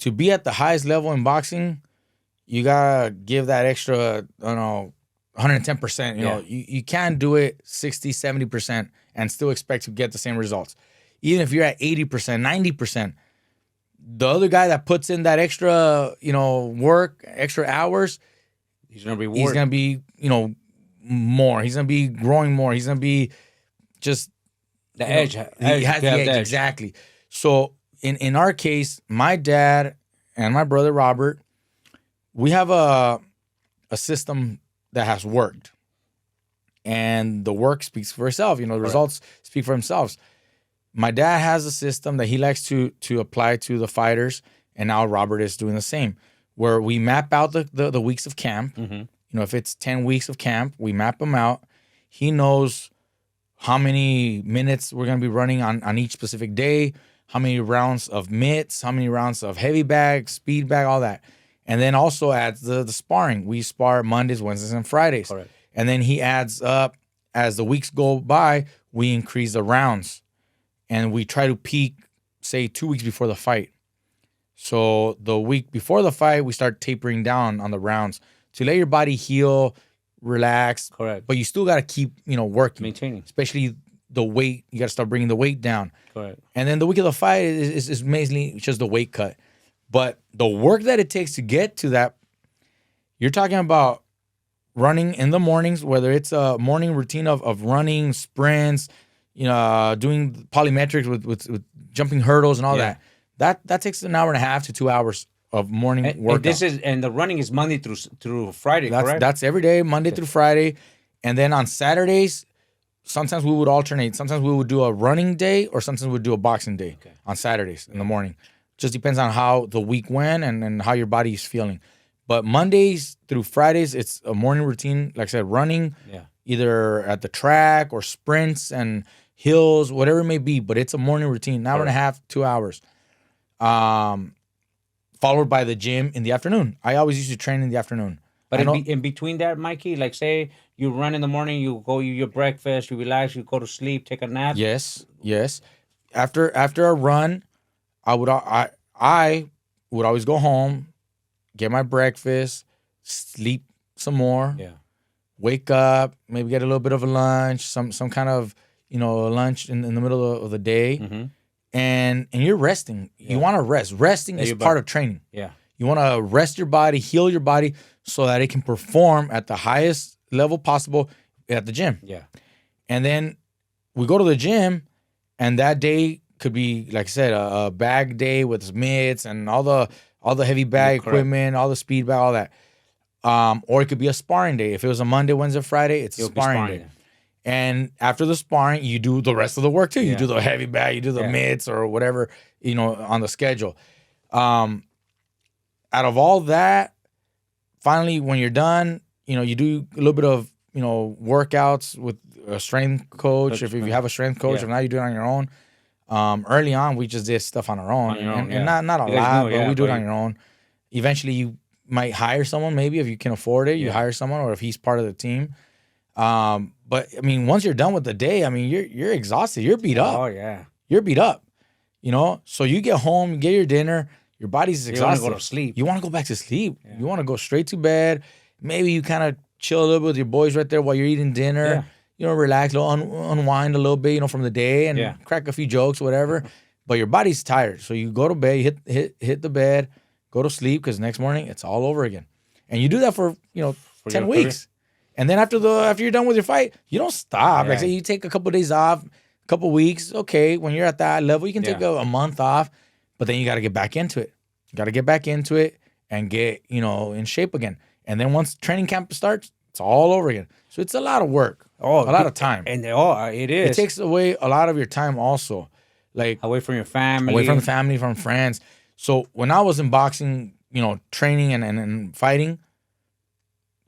to be at the highest level in boxing, you gotta give that extra, 110%. You know, you can't do it 60, 70% and still expect to get the same results. Even if you're at 80%, 90%, the other guy that puts in that extra, work, extra hours, he's gonna reward. He's gonna be, more. He's gonna be growing more. He's gonna be just the edge. He has the edge, exactly. So in our case, my dad and my brother Robert, we have a system that has worked, and the work speaks for itself. The results speak for themselves. My dad has a system that he likes to apply to the fighters, and now Robert is doing the same, where we map out the weeks of camp. Mm-hmm. If it's 10 weeks of camp, we map them out. He knows how many minutes we're going to be running on each specific day, how many rounds of mitts, how many rounds of heavy bag, speed bag, all that. And then also adds the sparring. We spar Mondays, Wednesdays, and Fridays. Correct. And then he adds up, as the weeks go by, we increase the rounds. And we try to peak, say, 2 weeks before the fight. So the week before the fight, we start tapering down on the rounds to let your body heal, relax. Correct. But you still got to keep, working. Maintaining. Especially the weight. You got to start bringing the weight down. Correct. And then the week of the fight is mainly just the weight cut. But the work that it takes to get to that, you're talking about running in the mornings, whether it's a morning routine of running, sprints, doing polymetrics with jumping hurdles and all that. That takes an hour and a half to 2 hours of morning workout. And the running is Monday through Friday, correct? That's every day, Monday through Friday. And then on Saturdays, sometimes we would alternate. Sometimes we would do a running day, or sometimes we would do a boxing day on Saturdays in the morning. Just depends on how the week went and how your body is feeling. But Mondays through Fridays, it's a morning routine. Like I said, running, either at the track or sprints and hills, whatever it may be. But it's a morning routine, an hour and a half, 2 hours. Followed by the gym in the afternoon. I always used to train in the afternoon. But in between that, Mikey, like say you run in the morning, you go eat your breakfast, you relax, you go to sleep, take a nap. Yes. After a run, I would always go home, get my breakfast, sleep some more. Yeah. Wake up, maybe get a little bit of a lunch, some kind of lunch in the middle of the day. Mm-hmm. And you're resting. You want to rest. Resting is part of training. Yeah. You want to rest your body, heal your body so that it can perform at the highest level possible at the gym. Yeah. And then we go to the gym, and that day could be, like I said, a bag day with mitts and all the heavy bag equipment, all the speed bag, all that. Or it could be a sparring day. If it was a Monday, Wednesday, Friday, it's a sparring day. And after the sparring, you do the rest of the work too. You do the heavy bag, you do the mitts or whatever, on the schedule. Out of all that, finally, when you're done, you do a little bit of, workouts with a strength coach. If you have a strength coach, if not, you do it on your own. Early on, we just did stuff on our own. And not a lot, but we do it on your own. Eventually, you might hire someone, maybe, if you can afford it. You hire someone, or if he's part of the team. But I mean, once you're done with the day, I mean, you're exhausted. You're beat up. Oh yeah, you're beat up. So you get home, you get your dinner, your body's exhausted. You want to go to sleep. You want to go back to sleep. Yeah. You want to go straight to bed. Maybe you kind of chill a little bit with your boys right there while you're eating dinner. Yeah. Relax, unwind a little bit, from the day and crack a few jokes, whatever. But your body's tired, so you go to bed, you hit the bed, go to sleep, because next morning it's all over again. And you do that for 10 weeks. And then after you're done with your fight, you don't stop. Like say you take a couple of days off, a couple of weeks. Okay, when you're at that level, you can take a month off, but then you got to get back into it. You got to get back into it and get in shape again. And then once training camp starts, it's all over again. So it's a lot of work, a lot of time, and it is. It takes away a lot of your time also, like away from your family, away from the family, from friends. So when I was in boxing, training and fighting,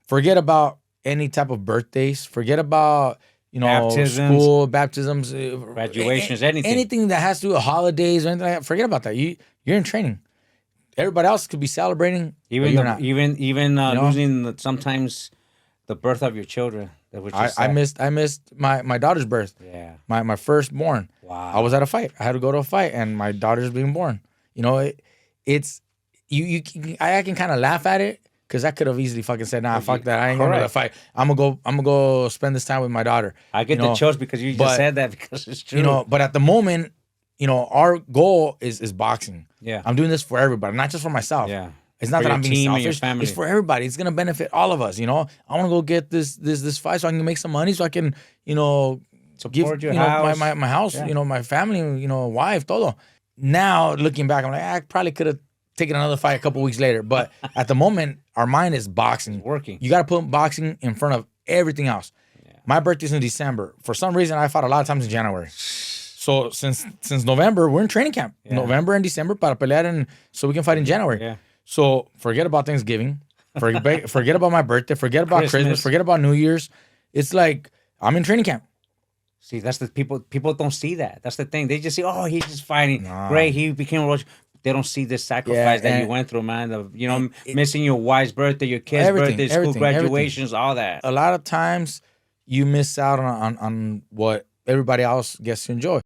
forget about any type of birthdays. Forget about, school, baptisms, graduations, anything that has to do with holidays or anything like that. Forget about that. You're in training. Everybody else could be celebrating. Even losing sometimes the birth of your children. I missed my daughter's birth. Yeah. My firstborn. Wow. I was at a fight. I had to go to a fight, and my daughter's being born. It's I can kind of laugh at it because I could have easily fucking said, nah, fuck that. I ain't going to the fight. I'm gonna go spend this time with my daughter. I get the chills because you just said that because it's true. You know, but at the moment, you know, our goal is boxing. Yeah. I'm doing this for everybody, not just for myself. Yeah. It's not for that I'm being selfish. It's for everybody. It's gonna benefit all of us. You know, I want to go get this fight so I can make some money, so I can, you know, support your house. My house, you know, my family, you know, wife, todo. Now looking back, I'm like, I probably could have taken another fight a couple weeks later. But at the moment, our mind is boxing. It's working. You got to put boxing in front of everything else. Yeah. My birthday's in December. For some reason, I fought a lot of times in January. So since November, we're in training camp. Yeah. November and December para pelear, and so we can fight in January. Yeah. So forget about Thanksgiving. Forget about my birthday. Forget about Christmas. Forget about New Year's. It's like I'm in training camp. See, that's the people don't see that. That's the thing. They just see, oh, he's just fighting. Nah. Great, he became a Roach. They don't see the sacrifice that you went through, man. Missing your wife's birthday, your kids' birthday, school graduations, all that. A lot of times you miss out on what everybody else gets to enjoy.